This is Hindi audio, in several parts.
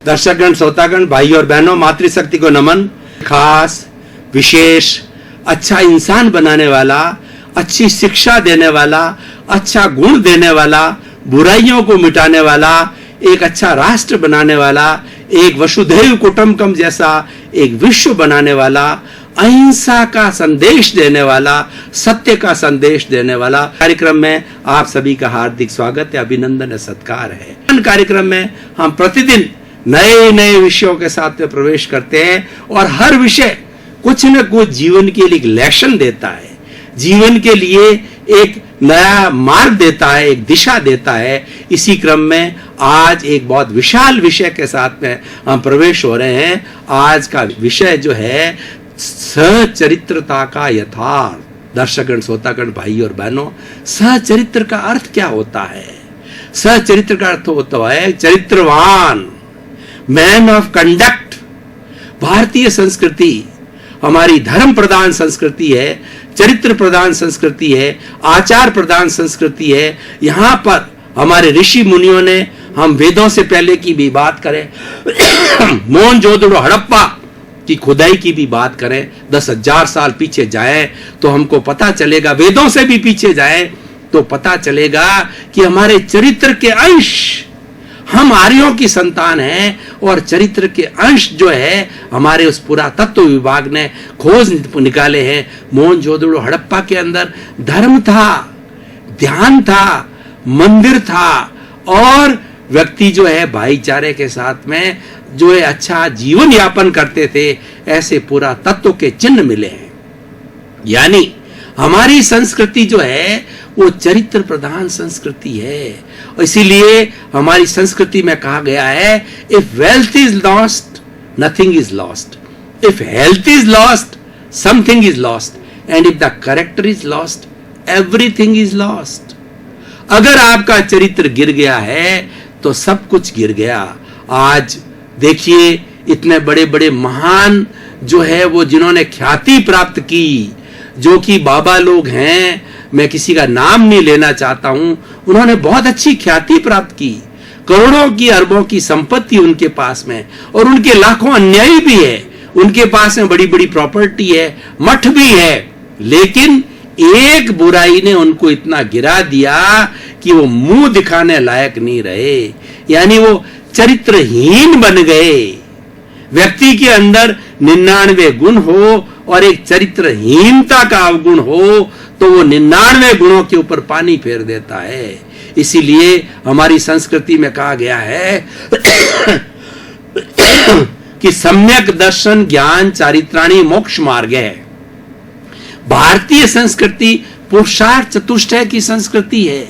दर्शकगण, श्रोतागण, भाई और बहनों, मातृशक्ति को नमन। खास, विशेष, अच्छा इंसान बनाने वाला, अच्छी शिक्षा देने वाला, अच्छा गुण देने वाला, बुराइयों को मिटाने वाला, एक अच्छा राष्ट्र बनाने वाला, एक वसुधैव कुटुंबकम जैसा एक विश्व बनाने वाला, अहिंसा का संदेश देने वाला, सत्य का संदेश देने वाला कार्यक्रम में आप सभी का हार्दिक स्वागत है, अभिनंदन है, सत्कार है। कार्यक्रम में हम प्रतिदिन नए नए विषयों के साथ में प्रवेश करते हैं और हर विषय कुछ न कुछ जीवन के लिए एक लेसन देता है, जीवन के लिए एक नया मार्ग देता है, एक दिशा देता है। इसी क्रम में आज एक बहुत विशाल विषय के साथ में हम प्रवेश हो रहे हैं। आज का विषय जो है सचरित्रता का यथार्थ। दर्शकगण, श्रोतागण, भाई और बहनों, सचरित्र का अर्थ क्या होता है? सचरित्र का अर्थ होता है चरित्रवान, मैन ऑफ कंडक्ट। भारतीय संस्कृति हमारी धर्म प्रधान संस्कृति है, चरित्र प्रधान संस्कृति है, आचार प्रधान संस्कृति है। यहाँ पर हमारे ऋषि मुनियों ने, हम वेदों से पहले की भी बात करें, मोहनजोदड़ो हड़प्पा की खुदाई की भी बात करें, 10,000 साल पीछे जाए तो हमको पता चलेगा, वेदों से भी पीछे जाए तो पता चलेगा कि हमारे चरित्र के अंश, हम आर्यों की संतान हैं और चरित्र के अंश जो है हमारे उस पुरातत्व विभाग ने खोज निकाले हैं। मोहनजोदड़ो हड़प्पा के अंदर धर्म था, ध्यान था, मंदिर था और व्यक्ति जो है भाईचारे के साथ में जो है अच्छा जीवन यापन करते थे, ऐसे पुरातत्व के चिन्ह मिले हैं। यानी हमारी संस्कृति जो है वो चरित्र प्रधान संस्कृति है और इसीलिए हमारी संस्कृति में कहा गया है, if wealth is lost nothing is lost, if health is lost something is lost and if the character is lost everything is lost. अगर आपका चरित्र गिर गया है तो सब कुछ गिर गया। आज देखिए, इतने बड़े बड़े महान जो है वो जिन्होंने ख्याति प्राप्त की, जो कि बाबा लोग हैं, मैं किसी का नाम नहीं लेना चाहता हूं, उन्होंने बहुत अच्छी ख्याति प्राप्त की, करोड़ों की अरबों की संपत्ति उनके पास में और उनके लाखों अन्यायी भी है, उनके पास में बड़ी बड़ी प्रॉपर्टी है, मठ भी है, लेकिन एक बुराई ने उनको इतना गिरा दिया कि वो मुंह दिखाने लायक नहीं रहे, यानी वो चरित्रहीन बन गए। व्यक्ति के अंदर 99 गुण हो और एक चरित्रहीनता का अवगुण हो तो वो 99 गुणों के ऊपर पानी फेर देता है। इसीलिए हमारी संस्कृति में कहा गया है कि सम्यक दर्शन ज्ञान चारित्राणी मोक्ष मार्ग है। भारतीय संस्कृति पुरुषार्थ चतुष्टय की संस्कृति है।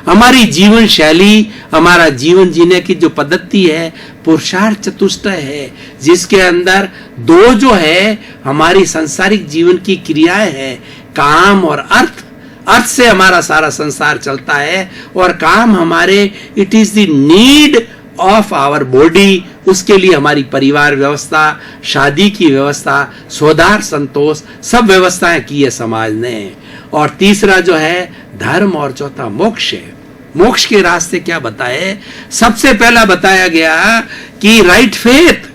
हमारी जीवन शैली, हमारा जीवन जीने की जो पद्धति है पुरुषार्थ चतुष्टय है, जिसके अंदर दो जो है हमारी सांसारिक जीवन की क्रियाएं हैं, काम और अर्थ। अर्थ से हमारा सारा संसार चलता है और काम हमारे, it is the need of our body, उसके लिए हमारी परिवार व्यवस्था, शादी की व्यवस्था, स्वदार संतोष, सब व्यवस्थाएं की है समाज ने। और तीसरा जो है धर्म और चौथा मोक्ष है। मोक्ष के रास्ते क्या बताए? सबसे पहला बताया गया कि राइट फेथ,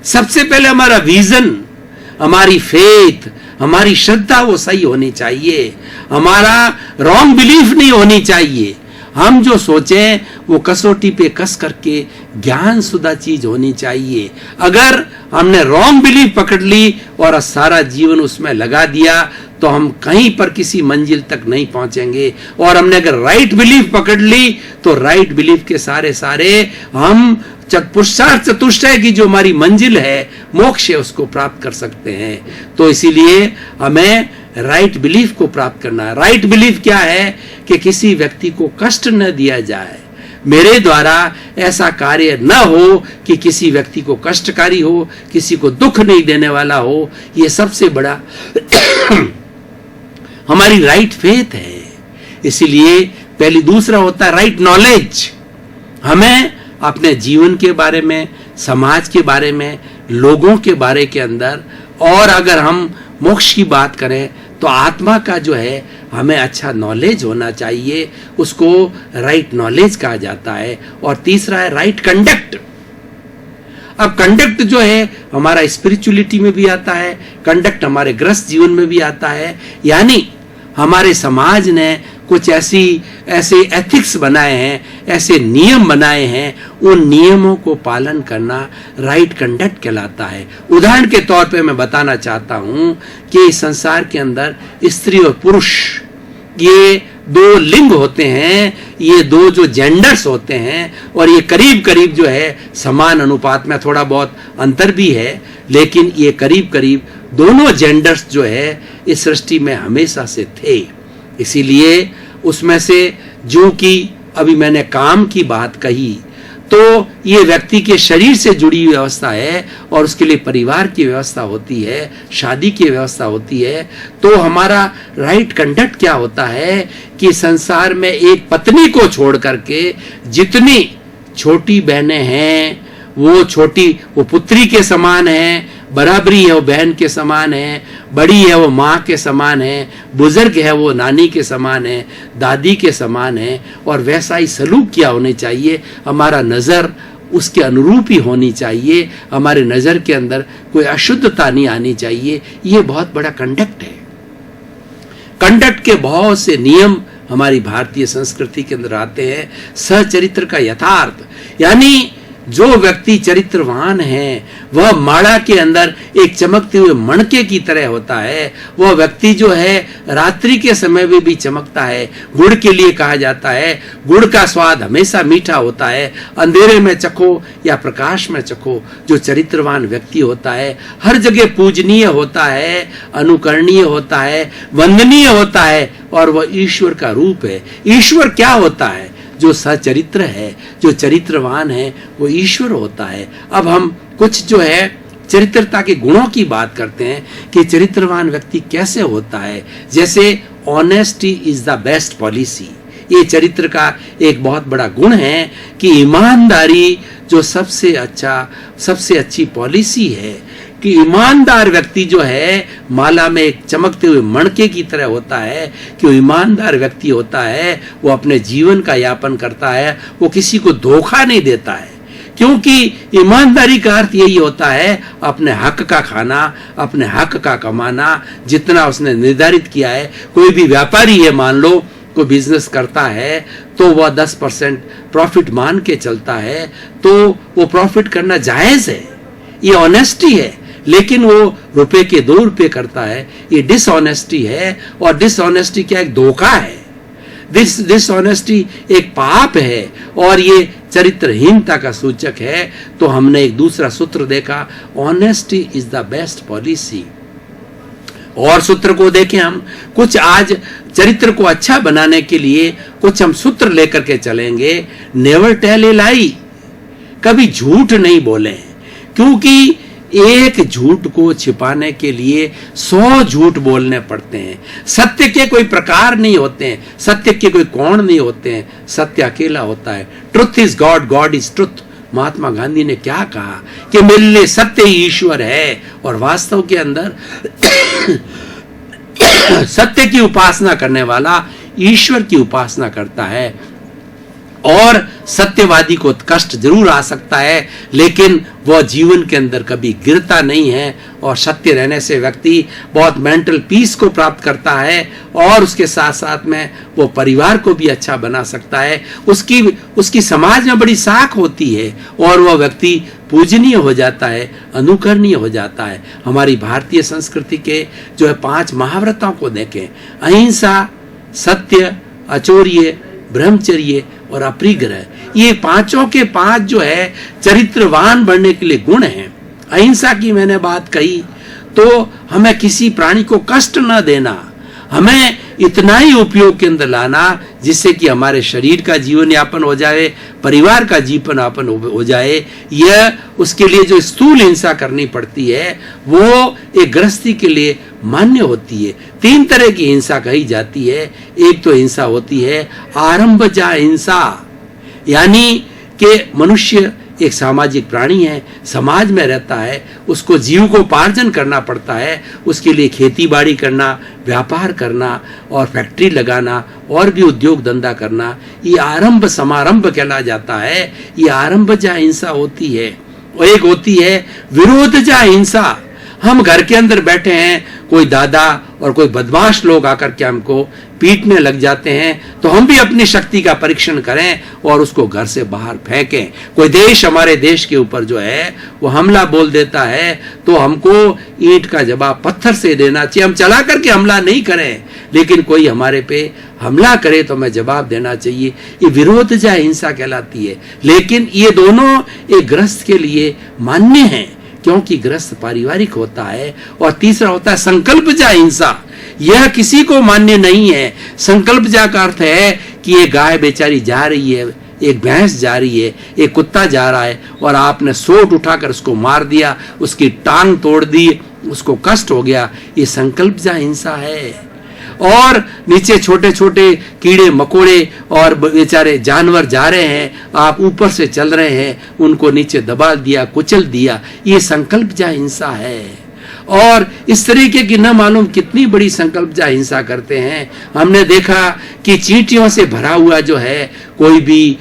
सबसे पहले हमारा विजन, हमारी फेथ, हमारी श्रद्धा वो सही होनी चाहिए, हमारा रॉन्ग बिलीफ नहीं होनी चाहिए। हम जो सोचें वो कसौटी पे कस करके ज्ञान सुधा चीज होनी चाहिए। अगर हमने रॉन्ग बिलीफ पकड़ ली और सारा जीवन उसमें लगा दिया तो हम कहीं पर किसी मंजिल तक नहीं पहुंचेंगे। और हमने अगर राइट बिलीफ पकड़ ली तो राइट बिलीफ के सारे हम पुरुषार्थ चतुष्टय की जो हमारी मंजिल है, मोक्ष है, उसको प्राप्त कर सकते हैं। तो इसीलिए हमें राइट बिलीफ को प्राप्त करना है। राइट बिलीफ क्या है? कि किसी व्यक्ति को कष्ट न दिया जाए, मेरे द्वारा ऐसा कार्य न हो कि किसी व्यक्ति को कष्टकारी हो, किसी को दुख नहीं देने वाला हो। ये सबसे बड़ा हमारी राइट फेथ है। इसीलिए पहली, दूसरा होता है राइट नॉलेज। हमें अपने जीवन के बारे में, समाज के बारे में, लोगों के बारे के अंदर, और अगर हम मोक्ष की बात करें तो आत्मा का जो है हमें अच्छा नॉलेज होना चाहिए, उसको राइट नॉलेज कहा जाता है। और तीसरा है राइट कंडक्ट। अब कंडक्ट जो है हमारा स्पिरिचुअलिटी में भी आता है, कंडक्ट हमारे गृहस्थ जीवन में भी आता है। यानी हमारे समाज ने कुछ ऐसे एथिक्स बनाए हैं, ऐसे नियम बनाए हैं, उन नियमों को पालन करना राइट कंडक्ट कहलाता है। उदाहरण के तौर पे मैं बताना चाहता हूं कि इस संसार के अंदर स्त्री और पुरुष ये दो लिंग होते हैं, ये दो जो जेंडर्स होते हैं, और ये करीब करीब जो है समान अनुपात में, थोड़ा बहुत अंतर भी है, लेकिन ये करीब करीब दोनों जेंडर्स जो है इस सृष्टि में हमेशा से थे। इसीलिए उसमें से जो कि अभी मैंने काम की बात कही, तो ये व्यक्ति के शरीर से जुड़ी हुई व्यवस्था है और उसके लिए परिवार की व्यवस्था होती है, शादी की व्यवस्था होती है। तो हमारा राइट कंडक्ट क्या होता है कि संसार में एक पत्नी को छोड़ करके जितनी छोटी बहनें हैं वो पुत्री के समान है, बराबरी है वो बहन के समान है, बड़ी है वो माँ के समान है, बुजुर्ग है वो नानी के समान है, दादी के समान है, और वैसा ही सलूक किया होने चाहिए। हमारा नज़र उसके अनुरूप ही होनी चाहिए, हमारे नज़र के अंदर कोई अशुद्धता नहीं आनी चाहिए। ये बहुत बड़ा कंडक्ट है। कंडक्ट के बहुत से नियम हमारी भारतीय संस्कृति के अंदर आते हैं। सचरित्र का यथार्थ, यानी जो व्यक्ति चरित्रवान है वह माड़ा के अंदर एक चमकते हुए मणके की तरह होता है। वह व्यक्ति जो है रात्रि के समय में भी चमकता है। गुड़ के लिए कहा जाता है गुड़ का स्वाद हमेशा मीठा होता है, अंधेरे में चखो या प्रकाश में चखो। जो चरित्रवान व्यक्ति होता है हर जगह पूजनीय होता है, अनुकरणीय होता है, वंदनीय होता है, और वह ईश्वर का रूप है। ईश्वर क्या होता है? जो सचरित्र है, जो चरित्रवान है, वो ईश्वर होता है। अब हम कुछ जो है चरित्रता के गुणों की बात करते हैं कि चरित्रवान व्यक्ति कैसे होता है। जैसे honesty is the best policy, ये चरित्र का एक बहुत बड़ा गुण है कि ईमानदारी जो सबसे अच्छी पॉलिसी है। कि ईमानदार व्यक्ति जो है माला में एक चमकते हुए मणके की तरह होता है, कि वो ईमानदार व्यक्ति होता है, वो अपने जीवन का यापन करता है, वो किसी को धोखा नहीं देता है। क्योंकि ईमानदारी का अर्थ यही होता है अपने हक का खाना, अपने हक का कमाना, जितना उसने निर्धारित किया है। कोई भी व्यापारी है, मान लो कोई बिजनेस करता है तो वह 10% प्रॉफिट मान के चलता है, तो वो प्रॉफिट करना जायज है, ये ऑनेस्टी है। लेकिन वो रुपए के 2 रुपए करता है, ये डिसऑनेस्टी है। और डिसऑनेस्टी क्या? एक धोखा है। डिसऑनेस्टी एक पाप है और ये चरित्रहीनता का सूचक है। तो हमने एक दूसरा सूत्र देखा, honesty is the best policy. और सूत्र को देखें हम, कुछ आज चरित्र को अच्छा बनाने के लिए कुछ हम सूत्र लेकर के चलेंगे। नेवर टेल ए लाई, कभी झूठ नहीं बोले, क्योंकि एक झूठ को छिपाने के लिए 100 झूठ बोलने पड़ते हैं। सत्य के कोई प्रकार नहीं होते हैं, सत्य के कोई कोण नहीं होते हैं, सत्य अकेला होता है। Truth is God, God is truth. Mahatma Gandhi ने क्या कहा कि मेरे लिए सत्य ही ईश्वर है, और वास्तव के अंदर सत्य की उपासना करने वाला ईश्वर की उपासना करता है। और सत्यवादी को कष्ट जरूर आ सकता है, लेकिन वह जीवन के अंदर कभी गिरता नहीं है। और सत्य रहने से व्यक्ति बहुत मेंटल पीस को प्राप्त करता है, और उसके साथ साथ में वो परिवार को भी अच्छा बना सकता है। उसकी समाज में बड़ी साख होती है, और वह व्यक्ति पूजनीय हो जाता है, अनुकरणीय हो जाता है। हमारी भारतीय संस्कृति के जो है 5 महाव्रतों को देखें, अहिंसा, सत्य, अचौर्य, ब्रह्मचर्य और अपरिग्रह, ये 5 के 5 जो है चरित्रवान बनने के लिए गुण हैं। अहिंसा की मैंने बात कही, तो हमें किसी प्राणी को कष्ट न देना, हमें इतना ही उपयोग के अंदर लाना जिससे कि हमारे शरीर का जीवन यापन हो जाए, परिवार का जीवन यापन हो जाए। यह उसके लिए जो स्थूल हिंसा करनी पड़ती है वो एक गृहस्थी के लिए मान्य होती है। 3 तरह की हिंसा कही जाती है। एक तो हिंसा होती है आरंभजा हिंसा, यानी कि मनुष्य एक सामाजिक प्राणी है, समाज में रहता है, उसको जीविकोपार्जन करना पड़ता है, उसके लिए खेती बाड़ी करना, व्यापार करना और फैक्ट्री लगाना और भी उद्योग धंधा करना, ये आरंभ समारंभ कहला जाता है। ये आरंभजा हिंसा होती है। और एक होती है विरोधजा हिंसा। हम घर के अंदर बैठे हैं, कोई दादा और कोई बदमाश लोग आकर के हमको पीटने लग जाते हैं, तो हम भी अपनी शक्ति का परीक्षण करें और उसको घर से बाहर फेंकें। कोई देश हमारे देश के ऊपर जो है वो हमला बोल देता है, तो हमको ईंट का जवाब पत्थर से देना चाहिए। हम चला करके हमला नहीं करें, लेकिन कोई हमारे पे हमला करे तो हमें जवाब देना चाहिए। ये विरोधजा हिंसा कहलाती है। लेकिन ये दोनों एक गृहस्थ के लिए मान्य हैं, क्योंकि गृहस्थ पारिवारिक होता है। और तीसरा होता है संकल्पजा हिंसा। यह किसी को मान्य नहीं है। संकल्पजा का अर्थ है कि ये गाय बेचारी जा रही है, एक भैंस जा रही है, एक कुत्ता जा रहा है, और आपने सोट उठाकर उसको मार दिया, उसकी टांग तोड़ दी, उसको कष्ट हो गया। ये संकल्पजा हिंसा है। और नीचे छोटे छोटे कीड़े मकोड़े और बेचारे जानवर जा रहे हैं, आप ऊपर से चल रहे हैं, उनको नीचे दबा दिया, कुचल दिया, ये संकल्पजा हिंसा है। और इस तरीके की न मालूम कितनी बड़ी संकल्पजा हिंसा करते हैं। हमने देखा कि चींटियों से भरा हुआ जो है कोई भी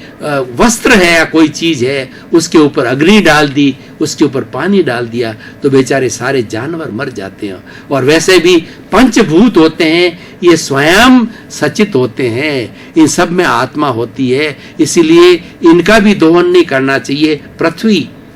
वस्त्र है या कोई चीज है, उसके ऊपर अग्नि डाल दी, उसके ऊपर पानी डाल दिया, तो बेचारे सारे जानवर मर जाते हैं। और वैसे भी पंचभूत होते हैं, ये स्वयं सचित होते हैं, इन सब में आत्मा होती है, इसीलिए इनका भी दोहन नहीं करना चाहिए।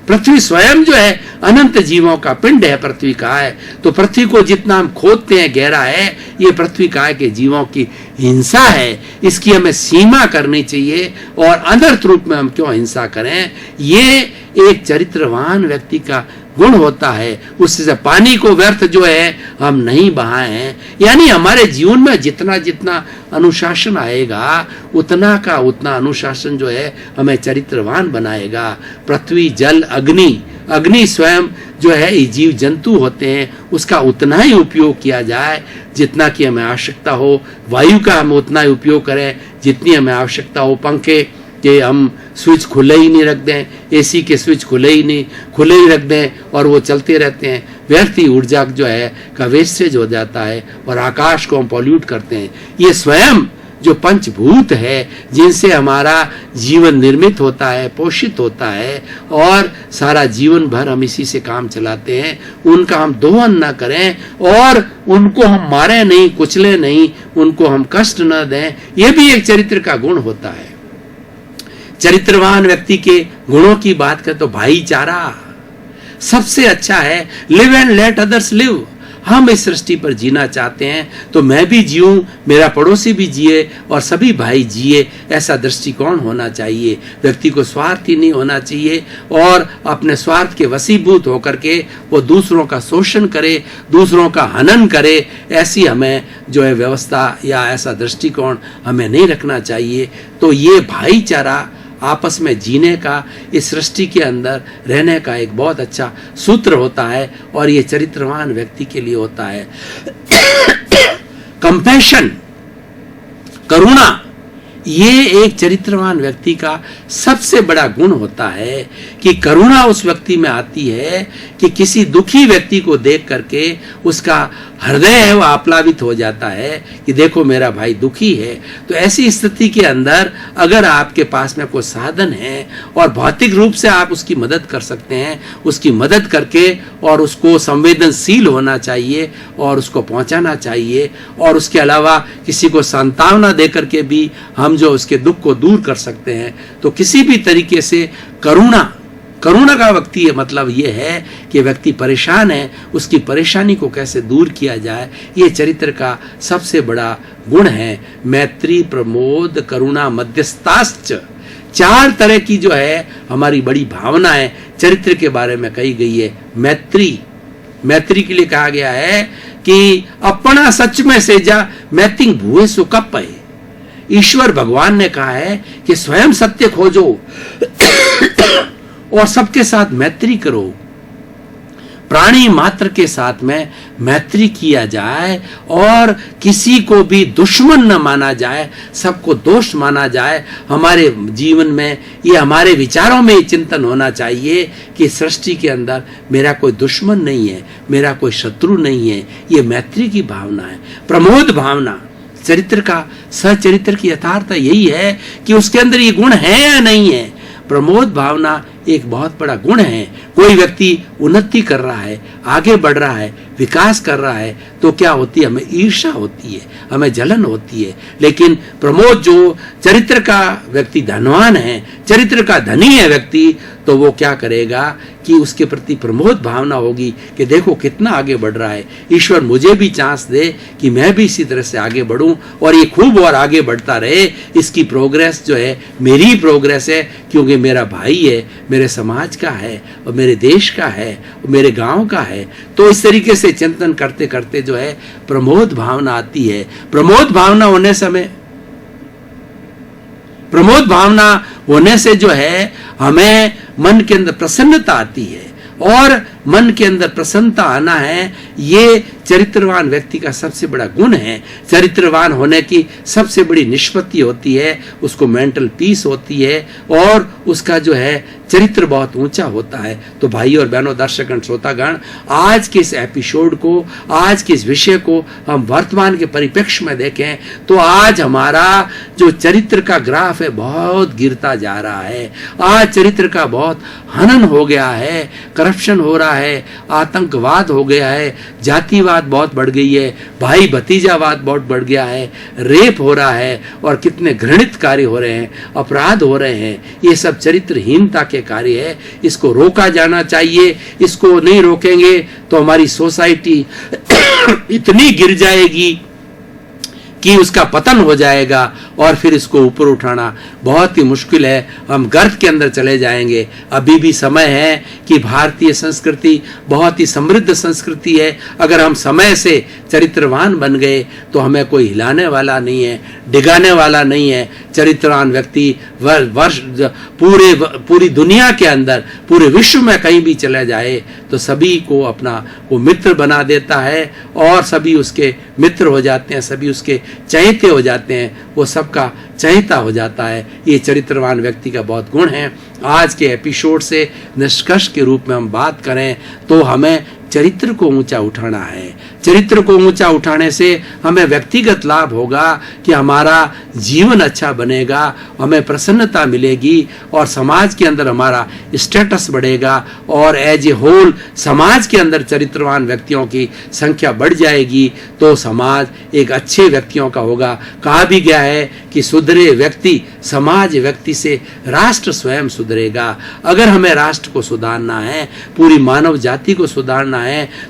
पृथ्वी स्वयं जो है अनंत जीवों का पिंड है, पृथ्वी का है। तो पृथ्वी को जितना हम खोदते हैं गहरा है, ये पृथ्वी का है कि जीवों की हिंसा है, इसकी हमें सीमा करनी चाहिए। और अनर्थ रूप में हम क्यों हिंसा करें? ये एक चरित्रवान व्यक्ति का गुण होता है। उससे पानी को व्यर्थ जो है हम नहीं बहाए हैं। यानी हमारे जीवन में जितना जितना अनुशासन आएगा, उतना का उतना अनुशासन जो है हमें चरित्रवान बनाएगा। पृथ्वी, जल, अग्नि स्वयं जो है ये जीव जंतु होते हैं, उसका उतना ही उपयोग किया जाए जितना कि हमें आवश्यकता हो। वायु का हम उतना ही उपयोग करें जितनी हमें आवश्यकता हो। पंखे के हम स्विच खुले ही नहीं रख दें, एसी के स्विच खुले ही रख दें और वो चलते रहते हैं। व्यर्थ ही ऊर्जा जो है का वेस्टेज हो जाता है और आकाश को हम पॉल्यूट करते हैं। ये स्वयं जो पंचभूत है जिनसे हमारा जीवन निर्मित होता है, पोषित होता है, और सारा जीवन भर हम इसी से काम चलाते हैं, उनका हम दोहन न करें और उनको हम मारे नहीं, कुचले नहीं, उनको हम कष्ट न दें। यह भी एक चरित्र का गुण होता है। चरित्रवान व्यक्ति के गुणों की बात करें तो भाईचारा सबसे अच्छा है। Live and let others live. हम इस सृष्टि पर जीना चाहते हैं तो मैं भी जीऊं, मेरा पड़ोसी भी जिए और सभी भाई जिए, ऐसा दृष्टिकोण होना चाहिए। व्यक्ति को स्वार्थी नहीं होना चाहिए और अपने स्वार्थ के वशीभूत होकर के वो दूसरों का शोषण करे, दूसरों का हनन करे, ऐसी हमें जो है व्यवस्था या ऐसा दृष्टिकोण हमें नहीं रखना चाहिए। तो ये भाईचारा, आपस में जीने का, इस सृष्टि के अंदर रहने का एक बहुत अच्छा सूत्र होता है और ये चरित्रवान व्यक्ति के लिए होता है। कंपैशन, करुणा, ये एक चरित्रवान व्यक्ति का सबसे बड़ा गुण होता है कि करुणा उस व्यक्ति में आती है कि किसी दुखी व्यक्ति को देख करके उसका हृदय है वो आप्लावित हो जाता है कि देखो मेरा भाई दुखी है। तो ऐसी स्थिति के अंदर अगर आपके पास में कोई साधन है और भौतिक रूप से आप उसकी मदद कर सकते हैं, उसकी मदद करके और उसको संवेदनशील होना चाहिए और उसको पहुंचाना चाहिए। और उसके अलावा किसी को सांत्वना दे करके भी हम जो उसके दुख को दूर कर सकते हैं। तो किसी भी तरीके से करुणा का व्यक्ति मतलब ये है कि व्यक्ति परेशान है, उसकी परेशानी को कैसे दूर किया जाए, ये चरित्र का सबसे बड़ा गुण है। मैत्री, प्रमोद, करुणा, मध्यस्थाश्च, 4 तरह की जो है हमारी बड़ी भावनाएं चरित्र के बारे में कही गई है। मैत्री के लिए कहा गया है कि अपना सच में सेजा मैतिंग भूए सुकप है। ईश्वर भगवान ने कहा है कि स्वयं सत्य खोजो और सबके साथ मैत्री करो। प्राणी मात्र के साथ में मैत्री किया जाए और किसी को भी दुश्मन न माना जाए, सबको दोस्त माना जाए। हमारे जीवन में ये, हमारे विचारों में ये चिंतन होना चाहिए कि सृष्टि के अंदर मेरा कोई दुश्मन नहीं है, मेरा कोई शत्रु नहीं है। ये मैत्री की भावना है। प्रमोद भावना, चरित्र का, सचरित्र की यथार्थ यही है कि उसके अंदर ये गुण है या नहीं है। प्रमोद भावना एक बहुत बड़ा गुण है। कोई व्यक्ति उन्नति कर रहा है, आगे बढ़ रहा है, विकास कर रहा है, तो क्या होती है, हमें ईर्ष्या होती है, हमें जलन होती है। लेकिन प्रमोद जो चरित्र का व्यक्ति धनवान है, चरित्र का धनी है व्यक्ति, तो वो क्या करेगा कि उसके प्रति प्रमोद भावना होगी कि देखो कितना आगे बढ़ रहा है, ईश्वर मुझे भी चांस दे कि मैं भी इसी तरह से आगे बढ़ूं और ये खूब और आगे बढ़ता रहे। इसकी प्रोग्रेस जो है मेरी प्रोग्रेस है, क्योंकि मेरा भाई है, मेरे समाज का है और मेरे देश का है और मेरे गांव का है। तो इस तरीके से चिंतन करते करते जो है प्रमोद भावना आती है। प्रमोद भावना होने से जो है हमें मन के अंदर प्रसन्नता आती है, और मन के अंदर प्रसन्नता आना है, ये चरित्रवान व्यक्ति का सबसे बड़ा गुण है। चरित्रवान होने की सबसे बड़ी निष्पत्ति होती है, उसको मेंटल पीस होती है और उसका जो है चरित्र बहुत ऊंचा होता है। तो भाई और बहनों, दर्शकगण, श्रोतागण, आज के इस एपिसोड को, आज के इस विषय को हम वर्तमान के परिप्रेक्ष्य में देखें तो आज हमारा जो चरित्र का ग्राफ है बहुत गिरता जा रहा है। आज चरित्र का बहुत हनन हो गया है, करप्शन हो रहा है, आतंकवाद हो गया है, जातिवाद बहुत बढ़ गई है, भाई भतीजावाद बहुत बढ़ गया है, रेप हो रहा है और कितने घृणित कार्य हो रहे हैं, अपराध हो रहे हैं। ये सब चरित्रहीनता के कार्य है, इसको रोका जाना चाहिए। इसको नहीं रोकेंगे तो हमारी सोसाइटी इतनी गिर जाएगी कि उसका पतन हो जाएगा और फिर इसको ऊपर उठाना बहुत ही मुश्किल है। हम गर्त के अंदर चले जाएंगे। अभी भी समय है कि भारतीय संस्कृति बहुत ही समृद्ध संस्कृति है। अगर हम समय से चरित्रवान बन गए तो हमें कोई हिलाने वाला नहीं है, डिगाने वाला नहीं है। चरित्रवान व्यक्ति पूरी दुनिया के अंदर, पूरे विश्व में कहीं भी चला जाए तो सभी को अपना वो मित्र बना देता है और सभी उसके मित्र हो जाते हैं, सभी उसके चहेते हो जाते हैं, वो सबका चहेता हो जाता है। ये चरित्रवान व्यक्ति का बहुत गुण है। आज के एपिसोड से निष्कर्ष के रूप में हम बात करें तो हमें चरित्र को ऊंचा उठाना है। चरित्र को ऊंचा उठाने से हमें व्यक्तिगत लाभ होगा कि हमारा जीवन अच्छा बनेगा, हमें प्रसन्नता मिलेगी और समाज के अंदर हमारा स्टेटस बढ़ेगा और एज ए होल समाज के अंदर चरित्रवान व्यक्तियों की संख्या बढ़ जाएगी तो समाज एक अच्छे व्यक्तियों का होगा। कहा भी गया है कि सुधरे व्यक्ति समाज व्यक्ति से राष्ट्र स्वयं सुधरेगा। अगर हमें राष्ट्र को सुधारना है, पूरी मानव जाति को सुधारना है,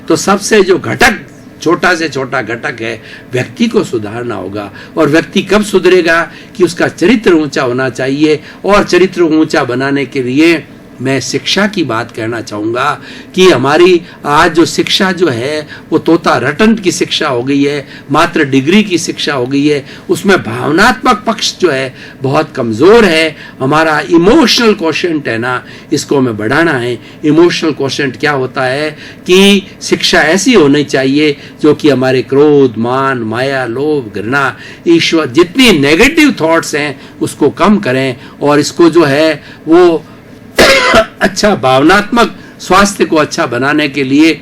तो सबसे जो घटक, छोटा से छोटा घटक है, व्यक्ति को सुधारना होगा। और व्यक्ति कब सुधरेगा कि उसका चरित्र ऊंचा होना चाहिए। और चरित्र ऊंचा बनाने के लिए मैं शिक्षा की बात कहना चाहूँगा कि हमारी आज जो शिक्षा जो है वो तोता रटन की शिक्षा हो गई है, मात्र डिग्री की शिक्षा हो गई है। उसमें भावनात्मक पक्ष जो है बहुत कमज़ोर है। हमारा इमोशनल क्वोशेंट है ना, इसको हमें बढ़ाना है। इमोशनल क्वोशेंट क्या होता है कि शिक्षा ऐसी होनी चाहिए जो कि हमारे क्रोध, मान, माया, लोभ, घृणा, ईश्वर, जितनी नेगेटिव थॉट्स हैं उसको कम करें और इसको जो है वो अच्छा भावनात्मक स्वास्थ्य को अच्छा बनाने के लिए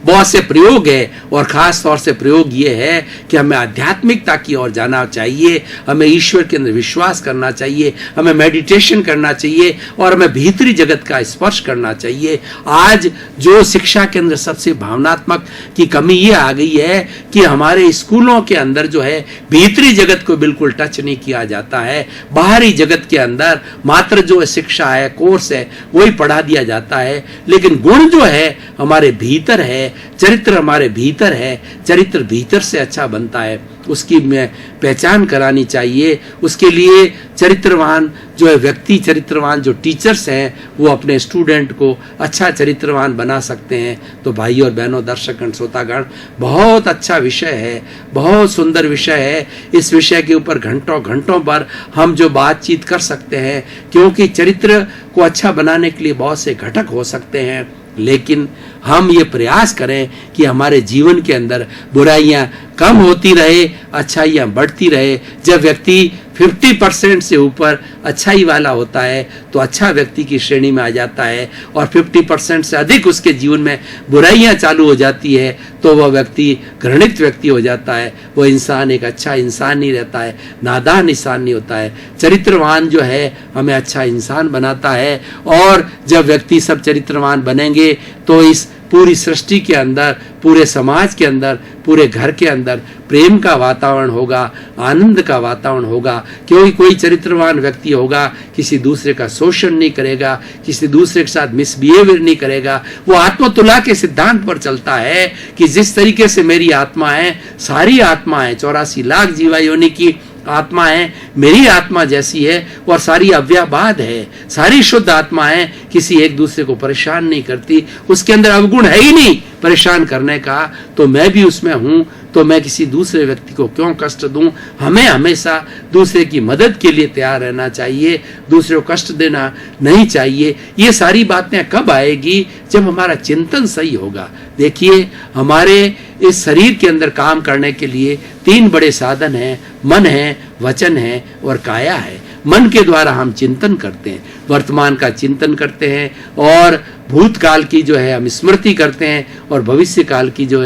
बहुत से प्रयोग है। और ख़ास तौर से प्रयोग ये है कि हमें आध्यात्मिकता की ओर जाना चाहिए, हमें ईश्वर के अंदर विश्वास करना चाहिए, हमें मेडिटेशन करना चाहिए और हमें भीतरी जगत का स्पर्श करना चाहिए। आज जो शिक्षा के अंदर सबसे भावनात्मक की कमी ये आ गई है कि हमारे स्कूलों के अंदर जो है भीतरी जगत को बिल्कुल टच नहीं किया जाता है। बाहरी जगत के अंदर मात्र जो शिक्षा है, कोर्स है, वही पढ़ा दिया जाता है, लेकिन गुण जो है हमारे भीतर है, चरित्र हमारे भीतर है। चरित्र भीतर से अच्छा बनता है, उसकी में पहचान करानी चाहिए। उसके लिए चरित्रवान जो है व्यक्ति, चरित्रवान जो टीचर्स हैं वो अपने स्टूडेंट को अच्छा चरित्रवान बना सकते हैं। तो भाई और बहनों, दर्शकगण, श्रोतागण, बहुत अच्छा विषय है, बहुत सुंदर विषय है। इस विषय के ऊपर घंटों घंटों पर हम जो बातचीत कर सकते हैं, क्योंकि चरित्र को अच्छा बनाने के लिए बहुत से घटक हो सकते हैं, लेकिन हम ये प्रयास करें कि हमारे जीवन के अंदर बुराइयां कम होती रहे, अच्छाइयां बढ़ती रहे। जब व्यक्ति 50% से ऊपर अच्छाई वाला होता है तो अच्छा व्यक्ति की श्रेणी में आ जाता है, और 50% से अधिक उसके जीवन में बुराइयां चालू हो जाती है तो वह व्यक्ति घृणित व्यक्ति हो जाता है। वो इंसान एक अच्छा इंसान नहीं रहता है, नादान इंसान नहीं होता है। चरित्रवान जो है हमें अच्छा इंसान बनाता है, और जब व्यक्ति सब चरित्रवान बनेंगे तो इस पूरी सृष्टि के अंदर, पूरे समाज के अंदर, पूरे घर के अंदर प्रेम का वातावरण होगा, आनंद का वातावरण होगा, क्योंकि कोई चरित्रवान व्यक्ति होगा किसी दूसरे का शोषण नहीं करेगा, किसी दूसरे के साथ मिसबिहेवियर नहीं करेगा। वो आत्मतुला के सिद्धांत पर चलता है कि जिस तरीके से मेरी आत्मा है, सारी आत्मा है, 84 लाख जीवा योनि की आत्मा है, मेरी आत्मा जैसी है और सारी अव्ययवाद है, सारी शुद्ध आत्मा है, किसी एक दूसरे को परेशान नहीं करती, उसके अंदर अवगुण है ही नहीं परेशान करने का, तो मैं भी उसमें हूं, तो मैं किसी दूसरे व्यक्ति को क्यों कष्ट दूं। हमें हमेशा दूसरे की मदद के लिए तैयार रहना चाहिए, दूसरे को कष्ट देना नहीं चाहिए। ये सारी बातें कब आएगी? जब हमारा चिंतन सही होगा। देखिए, हमारे इस शरीर के अंदर काम करने के लिए 3 बड़े साधन हैं, मन है, वचन है और काया है। मन के द्वारा हम चिंतन करते हैं, वर्तमान का चिंतन करते हैं, और भूतकाल की जो है हम स्मृति करते हैं, और भविष्य काल की जो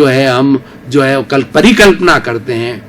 है हम कल परिकल्पना करते हैं।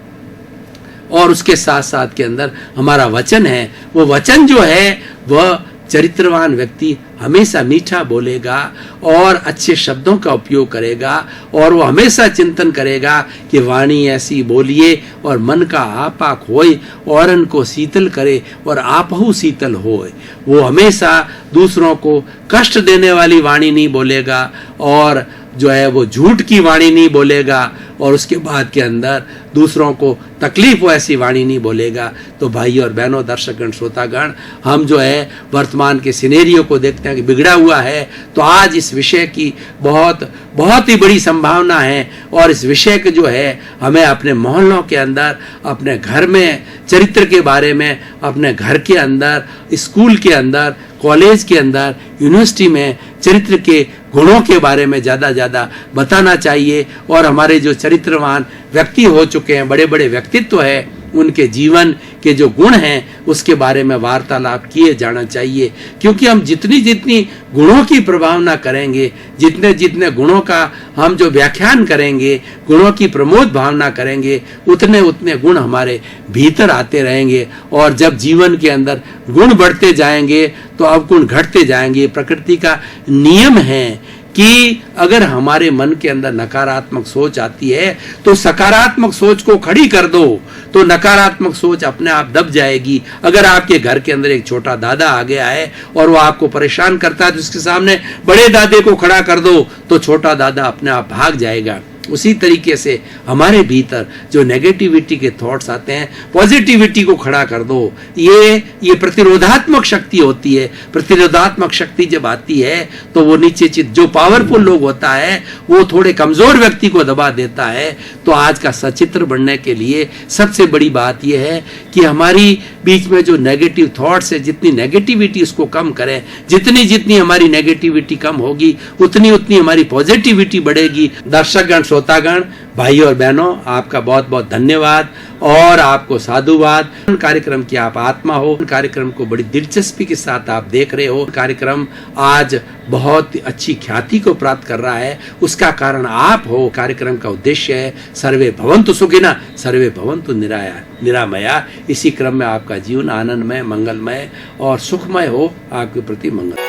और उसके साथ साथ के अंदर हमारा वचन है, वो वचन जो है वह चरित्रवान व्यक्ति हमेशा मीठा बोलेगा और अच्छे शब्दों का उपयोग करेगा, और वो हमेशा चिंतन करेगा कि वाणी ऐसी बोलिए और मन का आपा खोए, औरन को शीतल करे और आपहु शीतल होए। वो हमेशा दूसरों को कष्ट देने वाली वाणी नहीं बोलेगा, और जो है वो झूठ की वाणी नहीं बोलेगा, और उसके बाद के अंदर दूसरों को तकलीफ हो ऐसी वाणी नहीं बोलेगा। तो भाई और बहनों, दर्शकगण, श्रोतागण, हम जो है वर्तमान के सिनेरियो को देखते हैं कि बिगड़ा हुआ है, तो आज इस विषय की बहुत ही बड़ी संभावना है, और इस विषय के जो है हमें अपने मोहल्लों के अंदर, अपने घर में चरित्र के बारे में, अपने घर के अंदर, स्कूल के अंदर, कॉलेज के अंदर, यूनिवर्सिटी में चरित्र के गुणों के बारे में ज़्यादा बताना चाहिए। और हमारे जो चरित्रवान व्यक्ति हो चुके हैं, बड़े बड़े व्यक्तित्व है, उनके जीवन के जो गुण हैं उसके बारे में वार्तालाप किए जाना चाहिए, क्योंकि हम जितनी गुणों की प्रभावना करेंगे, जितने गुणों का हम जो व्याख्यान करेंगे, गुणों की प्रमोद भावना करेंगे, उतने गुण हमारे भीतर आते रहेंगे। और जब जीवन के अंदर गुण बढ़ते जाएंगे तो अवगुण घटते जाएंगे। प्रकृति का नियम है कि अगर हमारे मन के अंदर नकारात्मक सोच आती है तो सकारात्मक सोच को खड़ी कर दो, तो नकारात्मक सोच अपने आप दब जाएगी। अगर आपके घर के अंदर एक छोटा दादा आ गया है और वो आपको परेशान करता है, तो उसके सामने बड़े दादे को खड़ा कर दो, तो छोटा दादा अपने आप भाग जाएगा। उसी तरीके से हमारे भीतर जो नेगेटिविटी के थॉट्स आते हैं, पॉजिटिविटी को खड़ा कर दो। ये प्रतिरोधात्मक शक्ति होती है। प्रतिरोधात्मक शक्ति जब आती है तो वो नीचे जो पावरफुल लोग होता है वो थोड़े कमजोर व्यक्ति को दबा देता है। तो आज का सचित्र बनने के लिए सबसे बड़ी बात यह है कि हमारी बीच में जो नेगेटिव थॉट्स है, जितनी नेगेटिविटी उसको कम करें। जितनी हमारी नेगेटिविटी कम होगी उतनी हमारी पॉजिटिविटी बढ़ेगी। दर्शकगण, श्रोतागण, भाई और बहनों, आपका बहुत धन्यवाद और आपको साधुवाद। कार्यक्रम की आप आत्मा हो, कार्यक्रम को बड़ी दिलचस्पी के साथ आप देख रहे हो। कार्यक्रम आज बहुत अच्छी ख्याति को प्राप्त कर रहा है, उसका कारण आप हो। कार्यक्रम का उद्देश्य है सर्वे भवन्तु सुखिनः, सर्वे भवन्तु निरामया। इसी क्रम में आपका जीवन आनंदमय, मंगलमय और सुखमय हो। आपके प्रति मंगल।